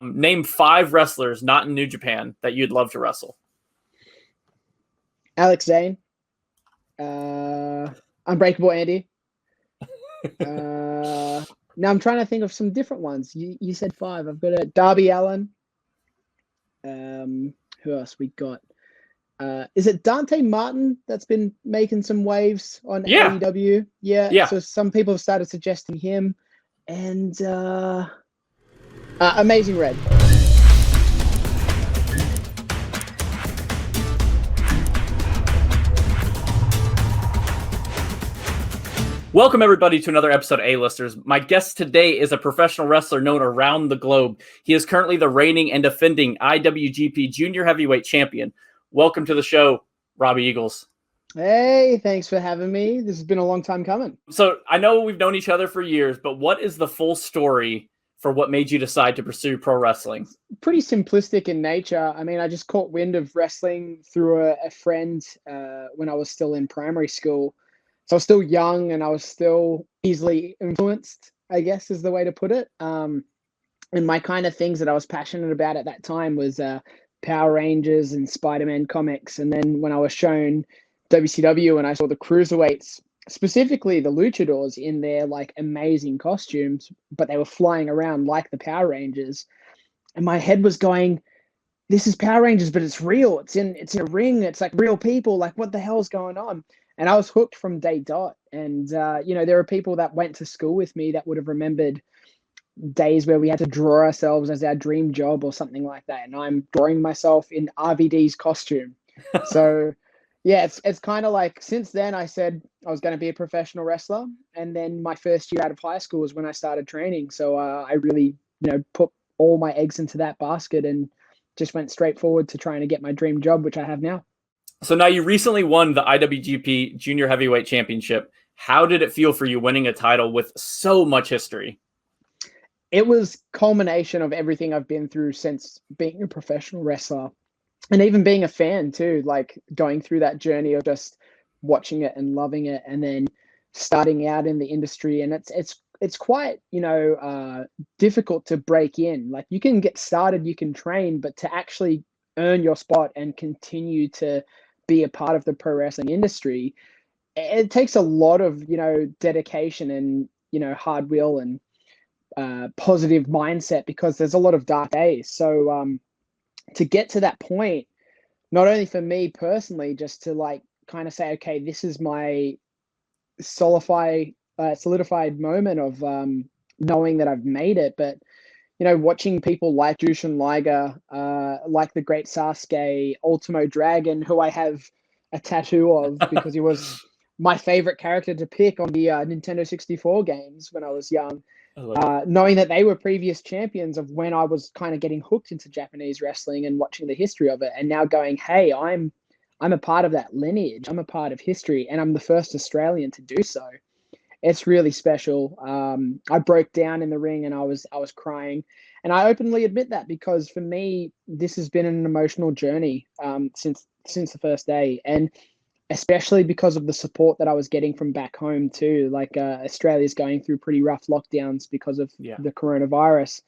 Name 5 wrestlers not in New Japan that you'd love to wrestle. Alex Zane. Unbreakable Andy. Now I'm trying to think of some different ones. You said 5. I've got a Darby Allin. Who else we got? Is it Dante Martin that's been making some waves on AEW? Yeah. So some people have started suggesting him. And Amazing Red. Welcome, everybody, to another episode of A-Listers. My guest today is a professional wrestler known around the globe. He is currently the reigning and defending IWGP Jr Heavyweight Champion. Welcome to the show, Robbie Eagles. Hey, thanks for having me. This has been a long time coming. So I know we've known each other for years, but what is the full story for what made you decide to pursue pro wrestling? Pretty simplistic in nature. I mean, I just caught wind of wrestling through a friend when I was still in primary school. So I was still young and I was still easily influenced, I guess is the way to put it. And my kind of things that I was passionate about at that time was Power Rangers and Spider-Man comics. And then when I was shown WCW and I saw the cruiserweights, specifically the luchadors in their like amazing costumes, but they were flying around like the Power Rangers. And my head was going, this is Power Rangers, but it's real. It's in a ring. It's like real people. Like what the hell is going on? And I was hooked from day dot. And, there are people that went to school with me that would have remembered days where we had to draw ourselves as our dream job or something like that. And I'm drawing myself in RVD's costume. So, yeah, it's kind of like since then I said I was going to be a professional wrestler. And then my first year out of high school was when I started training. So I really, put all my eggs into that basket and just went straight forward to trying to get my dream job, which I have now. So now you recently won the IWGP Jr Heavyweight Championship. How did it feel for you winning a title with so much history? It was culmination of everything I've been through since being a professional wrestler and even being a fan too, like going through that journey of just watching it and loving it and then starting out in the industry. And it's quite, difficult to break in. Like you can get started, you can train, but to actually earn your spot and continue to be a part of the pro wrestling industry, it takes a lot of, dedication and, hard will and positive mindset because there's a lot of dark days. So to get to that point, not only for me personally, just to like kind of say, okay, this is my solidified moment of knowing that I've made it, but watching people like Jushin Liger, like the Great Sasuke, Ultimo Dragon, who I have a tattoo of because he was my favorite character to pick on the Nintendo 64 games when I was young. Knowing that they were previous champions of when I was kind of getting hooked into Japanese wrestling and watching the history of it, and now going, hey, I'm a part of that lineage. I'm a part of history, and I'm the first Australian to do so. It's really special. I broke down in the ring and I was crying, and I openly admit that because for me, this has been an emotional journey since the first day, and especially because of the support that I was getting from back home too. Like Australia's going through pretty rough lockdowns because of the coronavirus.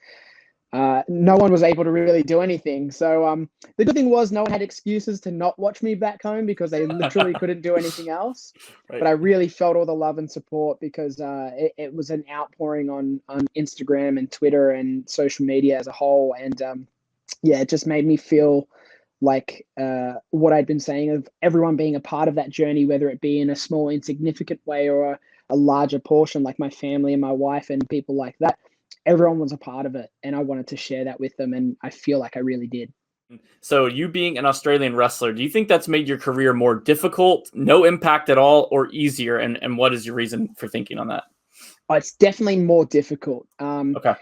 No one was able to really do anything. So the good thing was no one had excuses to not watch me back home because they literally couldn't do anything else. Right. But I really felt all the love and support because it was an outpouring on Instagram and Twitter and social media as a whole. And it just made me feel like what I'd been saying of everyone being a part of that journey, whether it be in a small, insignificant way or a larger portion, like my family and my wife and people like that. Everyone was a part of it, and I wanted to share that with them, and I feel like I really did. So you being an Australian wrestler, do you think that's made your career more difficult, no impact at all, or easier? And what is your reason for thinking on that? Oh, it's definitely more difficult. Okay.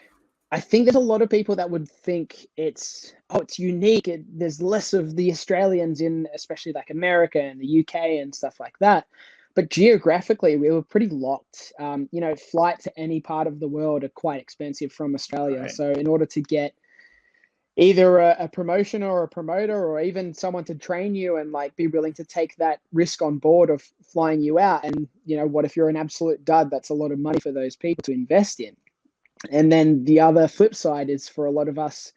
I think there's a lot of people that would think it's unique. There's less of the Australians in, especially like America and the UK and stuff like that. But geographically, we were pretty locked. Flights to any part of the world are quite expensive from Australia. Right. So in order to get either a promotion or a promoter or even someone to train you and like be willing to take that risk on board of flying you out. And, what if you're an absolute dud? That's a lot of money for those people to invest in. And then the other flip side is for a lot of us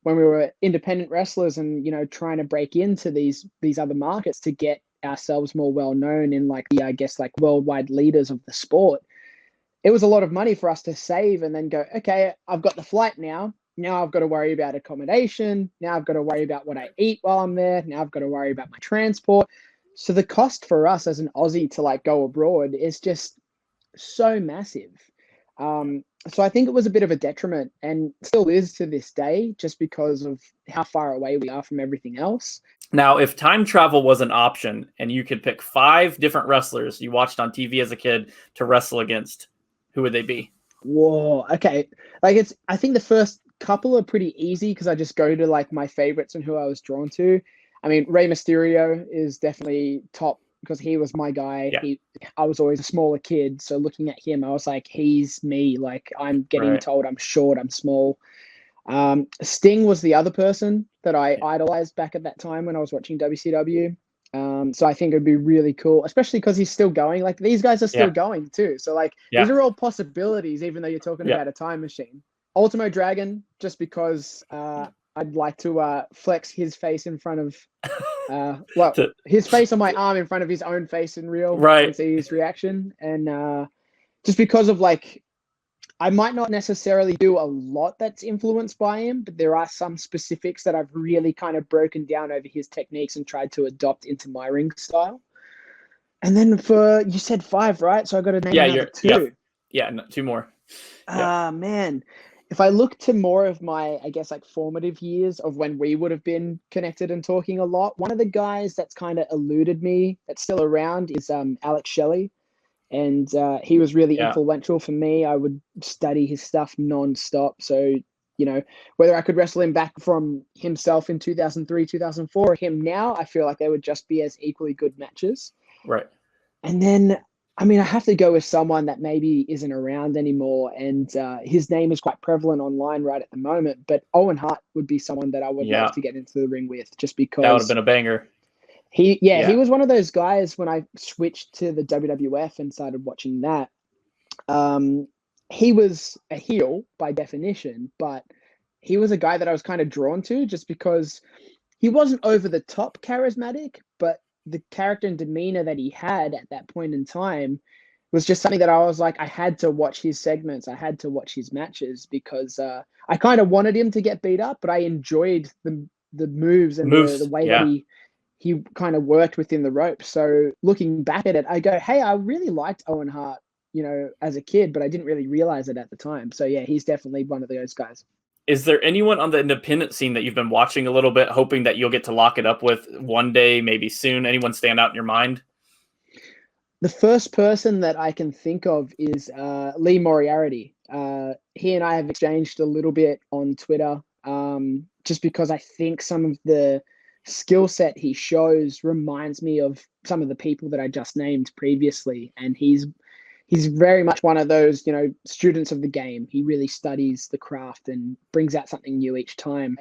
when we were independent wrestlers and, trying to break into these other markets to get ourselves more well known in like the, I guess, like worldwide leaders of the sport, it was a lot of money for us to save and then go, okay, I've got the flight now. Now I've got to worry about accommodation. Now I've got to worry about what I eat while I'm there. Now I've got to worry about my transport. So the cost for us as an Aussie to like go abroad is just so massive. So I think it was a bit of a detriment and still is to this day, just because of how far away we are from everything else. Now, if time travel was an option and you could pick 5 different wrestlers you watched on TV as a kid to wrestle against, who would they be? Whoa. Okay. Like I think the first couple are pretty easy because I just go to like my favorites and who I was drawn to. I mean, Rey Mysterio is definitely top because he was my guy. Yeah. I was always a smaller kid. So looking at him, I was like, he's me. Like I'm getting told I'm short, I'm small. Sting was the other person that I idolized back at that time when I was watching WCW. So I think it'd be really cool, especially because he's still going. Like these guys are still going too. So like these are all possibilities, even though you're talking about a time machine. Ultimo Dragon, just because I'd like to flex his face in front of his face on my arm in front of his own face in real and see his reaction. And just because of like, I might not necessarily do a lot that's influenced by him, but there are some specifics that I've really kind of broken down over his techniques and tried to adopt into my ring style. And then you said 5, right? So I got to name another 2. Yeah, 2 more. Man. If I look to more of my, I guess, like formative years of when we would have been connected and talking a lot, one of the guys that's kind of eluded me that's still around is Alex Shelley. And he was really influential for me. I would study his stuff nonstop. So, whether I could wrestle him back from himself in 2003, 2004, or him now, I feel like they would just be as equally good matches. Right. And then, I mean, I have to go with someone that maybe isn't around anymore. And his name is quite prevalent online right at the moment. But Owen Hart would be someone that I would love to get into the ring with, just because. That would have been a banger. He was one of those guys when I switched to the WWF and started watching that. He was a heel by definition, but he was a guy that I was kind of drawn to just because he wasn't over the top charismatic, but the character and demeanor that he had at that point in time was just something that I was like, I had to watch his segments. I had to watch his matches because I kind of wanted him to get beat up, but I enjoyed the moves and the way that he kind of worked within the ropes. So looking back at it, I go, hey, I really liked Owen Hart, as a kid, but I didn't really realize it at the time. So yeah, he's definitely one of those guys. Is there anyone on the independent scene that you've been watching a little bit, hoping that you'll get to lock it up with one day, maybe soon? Anyone stand out in your mind? The first person that I can think of is Lee Moriarty. He and I have exchanged a little bit on Twitter, just because I think some of the skill set he shows reminds me of some of the people that I just named previously. And he's very much one of those, students of the game. He really studies the craft and brings out something new each time.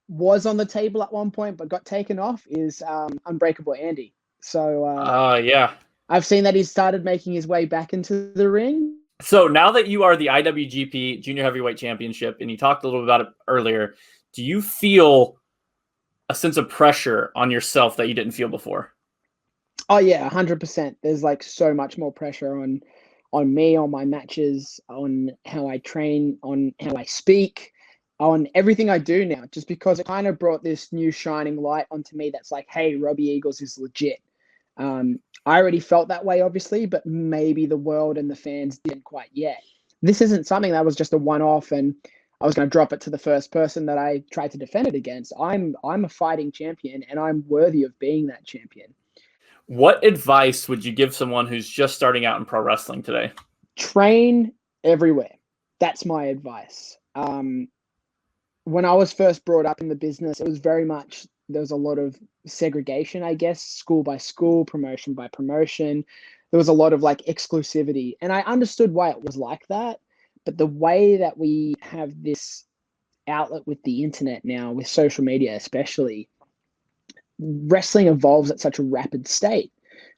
Was on the table at one point, but got taken off is Unbreakable Andy. So I've seen that he's started making his way back into the ring. So now that you are the IWGP Junior Heavyweight Championship, and you talked a little bit about it earlier, do you feel a sense of pressure on yourself that you didn't feel before? Oh yeah, 100%. There's like so much more pressure on me, on my matches, on how I train, on how I speak, on everything I do now, just because it kind of brought this new shining light onto me that's like, hey, Robbie Eagles is legit. I already felt that way, obviously, but maybe the world and the fans didn't quite yet. This isn't something that was just a one-off and I was going to drop it to the first person that I tried to defend it against. I'm a fighting champion and I'm worthy of being that champion. What advice would you give someone who's just starting out in pro wrestling today? Train everywhere. That's my advice. When I was first brought up in the business, it was very much, there was a lot of segregation, I guess, school by school, promotion by promotion. There was a lot of like exclusivity. And I understood why it was like that. But the way that we have this outlet with the internet now, with social media especially, wrestling evolves at such a rapid state.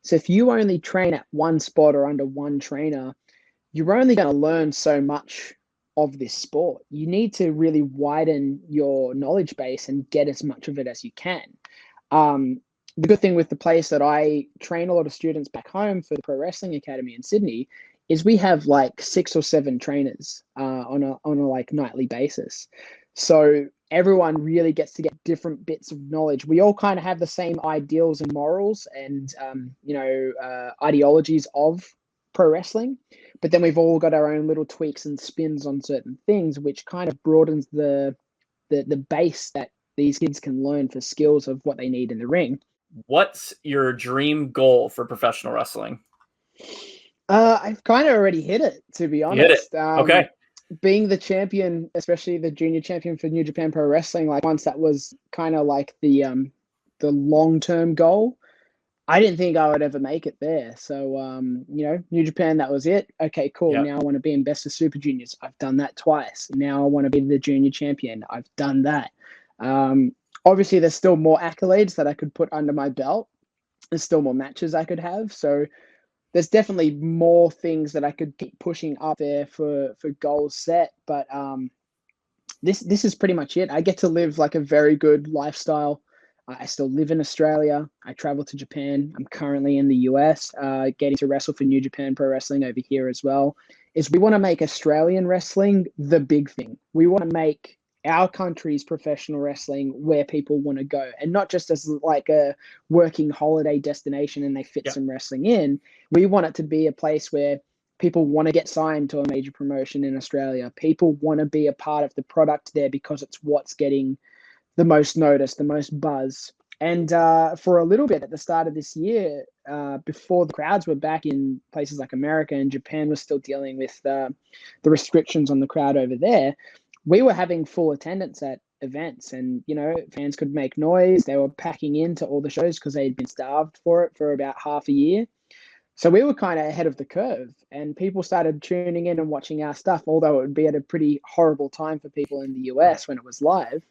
So if you only train at one spot or under one trainer, you're only going to learn so much of this sport. You need to really widen your knowledge base and get as much of it as you can. The good thing with the place that I train a lot of students back home for the Pro Wrestling Academy in Sydney is we have like 6 or 7 trainers on a like nightly basis. So everyone really gets to get different bits of knowledge. We all kind of have the same ideals and morals and ideologies of pro wrestling, but then we've all got our own little tweaks and spins on certain things, which kind of broadens the base that these kids can learn for skills of what they need in the ring. What's your dream goal for professional wrestling? I've kind of already hit it, to be honest. You hit it. Okay. Being the champion, especially the junior champion for New Japan Pro Wrestling, like once that was kind of like the long-term goal. I didn't think I would ever make it there. So, New Japan, that was it. Okay, cool. Yep. Now I want to be in Best of Super Juniors. I've done that twice. Now I want to be the junior champion. I've done that. Obviously, there's still more accolades that I could put under my belt. There's still more matches I could have. So there's definitely more things that I could keep pushing up there for goals set. But this is pretty much it. I get to live like a very good lifestyle. I still live in Australia. I travel to Japan. I'm currently in the US, getting to wrestle for New Japan Pro Wrestling over here as well. We want to make Australian wrestling the big thing. We want to make our country's professional wrestling where people want to go, and not just as like a working holiday destination and they fit some wrestling in. We want it to be a place where people want to get signed to a major promotion in Australia. People want to be a part of the product there because it's what's getting the most notice, the most buzz. And for a little bit at the start of this year, before the crowds were back in places like America and Japan was still dealing with the restrictions on the crowd over there, we were having full attendance at events, and fans could make noise. They were packing into all the shows because they'd been starved for it for about half a year. So we were kind of ahead of the curve, and people started tuning in and watching our stuff, although it would be at a pretty horrible time for people in the US when it was live.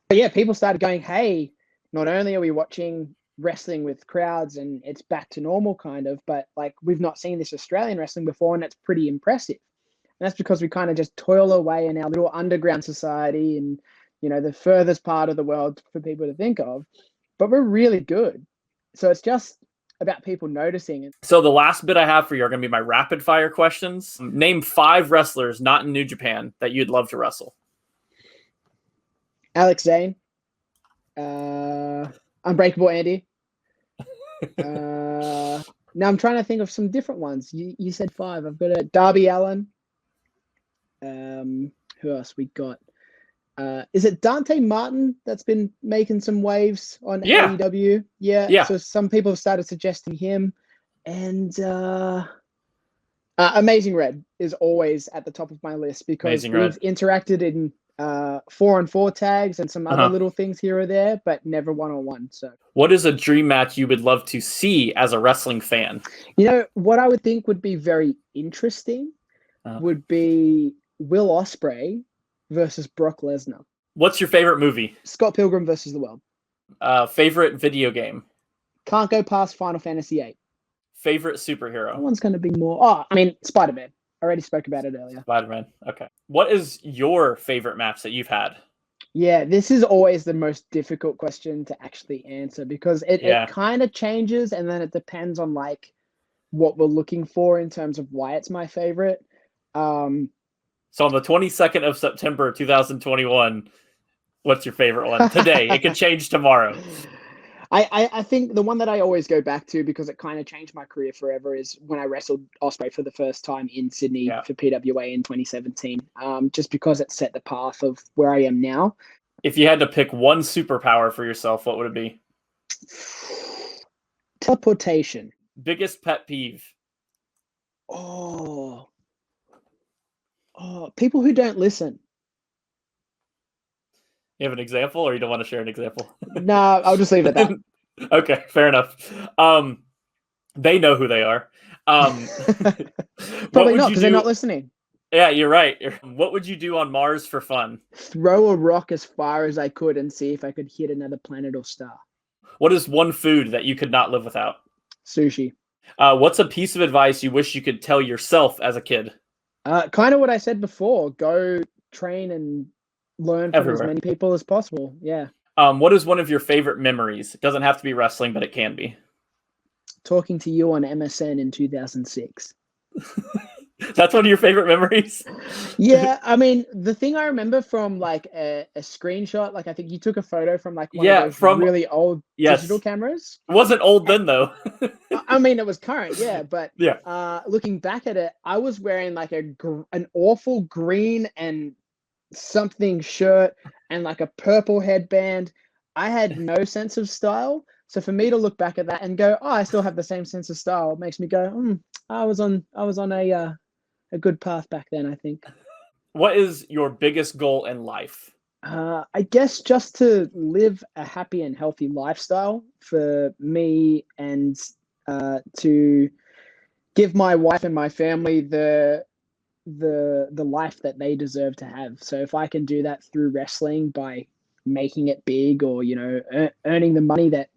But yeah, people started going, hey, not only are we watching wrestling with crowds and it's back to normal kind of, but like we've not seen this Australian wrestling before, and it's pretty impressive. And that's because we kind of just toil away in our little underground society and, the furthest part of the world for people to think of, but we're really good. So it's just about people noticing it. So the last bit I have for you are going to be my rapid fire questions. Name 5 wrestlers not in New Japan that you'd love to wrestle. Alex Zane, Unbreakable Andy. Now I'm trying to think of some different ones. You said 5. I've got Darby Allin. Who else we got? Is it Dante Martin that's been making some waves on AEW? Yeah. So some people have started suggesting him. And Amazing Red is always at the top of my list because we've interacted in 4-on-4 tags and some other little things here or there, but never 1-on-1. So what is a dream match you would love to see as a wrestling fan? What I would think would be very interesting would be Will Ospreay versus Brock Lesnar. What's your favorite movie? Scott Pilgrim versus the World. Favorite video game? Can't go past Final Fantasy VIII. Favorite superhero? That one's going to be more... Spider-Man. I already spoke about it earlier. Spider-Man. Okay. What is your favorite match that you've had? Yeah, this is always the most difficult question to actually answer because it kind of changes, and then it depends on like what we're looking for in terms of why it's my favorite. So on the 22nd of September, 2021, what's your favorite one? Today. It could change tomorrow. I think the one that I always go back to because it kind of changed my career forever is when I wrestled Ospreay for the first time in Sydney for PWA in 2017. Just because it set the path of where I am now. If you had to pick one superpower for yourself, what would it be? Teleportation. Biggest pet peeve? People who don't listen. You have an example, or you don't want to share an example? No, I'll just leave it at that. Okay, fair enough. They know who they are. Probably not, because they're not listening. Yeah, you're right. What would you do on Mars for fun? Throw a rock as far as I could and see if I could hit another planet or star. What is one food that you could not live without? Sushi. What's a piece of advice you wish you could tell yourself as a kid? Kind of what I said before. Go train and learn from as Everywhere. many people as possible. Yeah. What is one of your favorite memories? It doesn't have to be wrestling, but it can be. Talking to you on MSN in 2006. That's one of your favorite memories? Yeah, I mean, the thing I remember from like a screenshot, like I think you took a photo from like one of Yeah, those from really old digital yes. cameras. It wasn't old then though. I mean, it was current, yeah, but Yeah. looking back at it, I was wearing like an awful green and something shirt and like a purple headband. I had no sense of style. So for me to look back at that and go, oh, I still have the same sense of style, it makes me go, I was on a good path back then, I think. What is your biggest goal in life? I guess just to live a happy and healthy lifestyle for me, and to give my wife and my family the life that they deserve to have. So if I can do that through wrestling by making it big, or earning the money that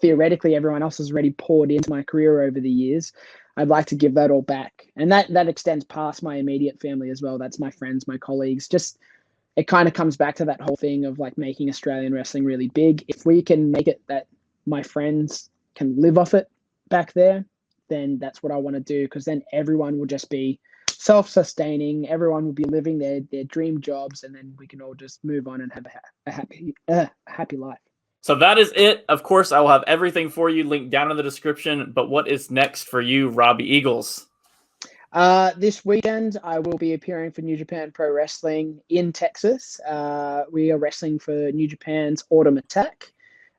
theoretically everyone else has already poured into my career over the years, I'd like to give that all back. And that extends past my immediate family as well. That's my friends, my colleagues. Just it kind of comes back to that whole thing of like making Australian wrestling really big. If we can make it that my friends can live off it back there, then that's what I want to do, because then everyone will just be self-sustaining. Everyone will be living their dream jobs, and then we can all just move on and have a happy life. So that is it. Of course, I will have everything for you linked down in the description. But what is next for you, Robbie Eagles? This weekend, I will be appearing for New Japan Pro Wrestling in Texas. We are wrestling for New Japan's Autumn Attack,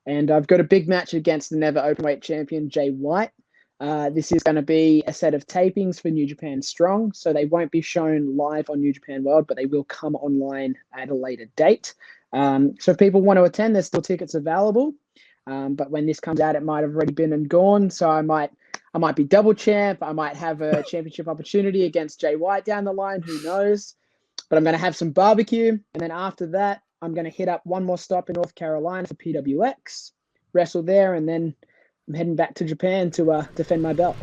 and I've got a big match against the never openweight champion, Jay White. This is going to be a set of tapings for New Japan Strong, so they won't be shown live on New Japan World, but they will come online at a later date. So if people want to attend, there's still tickets available. But when this comes out, it might have already been and gone. So I might be double champ. I might have a championship opportunity against Jay White down the line. Who knows? But I'm going to have some barbecue. And then after that, I'm going to hit up one more stop in North Carolina for PWX, wrestle there, and then I'm heading back to Japan to defend my belt.